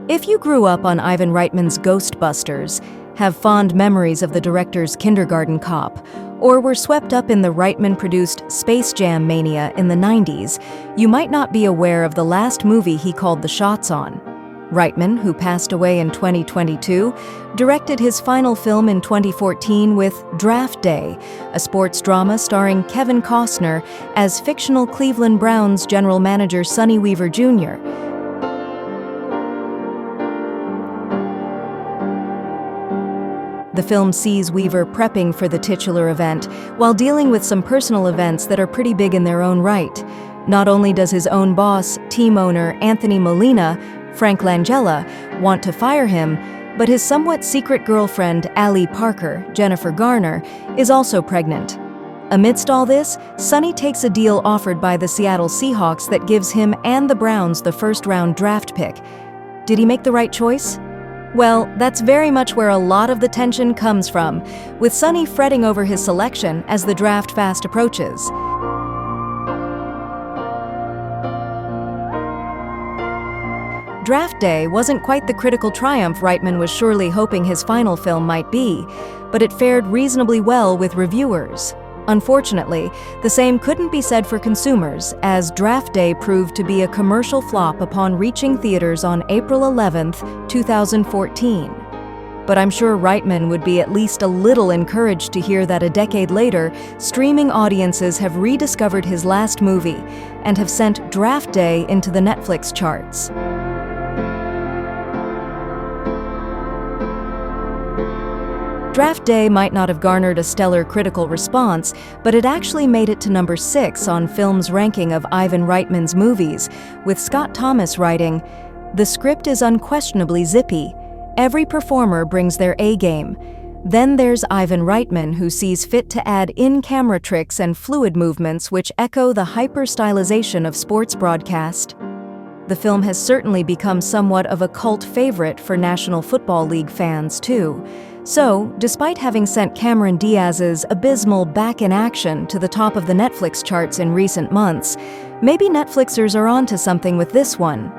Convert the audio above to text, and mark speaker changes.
Speaker 1: If you grew up on Ivan Reitman's Ghostbusters, have fond memories of the director's Kindergarten Cop, or were swept up in the Reitman-produced Space Jam mania in the 90s, you might not be aware of the last movie he called the shots on. Reitman, who passed away in 2022, directed his final film in 2014 with Draft Day, a sports drama starring Kevin Costner as fictional Cleveland Browns general manager Sonny Weaver Jr. The film sees Weaver prepping for the titular event while dealing with some personal events that are pretty big in their own right. Not only does his own boss, team owner Anthony Molina, Frank Langella, want to fire him, but his somewhat secret girlfriend, Allie Parker, Jennifer Garner, is also pregnant. Amidst all this, Sonny takes a deal offered by the Seattle Seahawks that gives him and the Browns the first-round draft pick. Did he make the right choice? Well, that's very much where a lot of the tension comes from, with Sonny fretting over his selection as the draft fast approaches. Draft Day wasn't quite the critical triumph Reitman was surely hoping his final film might be, but it fared reasonably well with reviewers. Unfortunately, the same couldn't be said for consumers, as Draft Day proved to be a commercial flop upon reaching theaters on April 11, 2014. But I'm sure Reitman would be at least a little encouraged to hear that a decade later, streaming audiences have rediscovered his last movie and have sent Draft Day into the Netflix charts. Draft Day might not have garnered a stellar critical response, but it actually made it to number 6 on Film's ranking of Ivan Reitman's movies, with Scott Thomas writing, "The script is unquestionably zippy. Every performer brings their A-game. Then there's Ivan Reitman, who sees fit to add in-camera tricks and fluid movements which echo the hyper-stylization of sports broadcast." The film has certainly become somewhat of a cult favorite for National Football League fans, too. So, despite having sent Cameron Diaz's abysmal Back in Action to the top of the Netflix charts in recent months, maybe Netflixers are onto something with this one.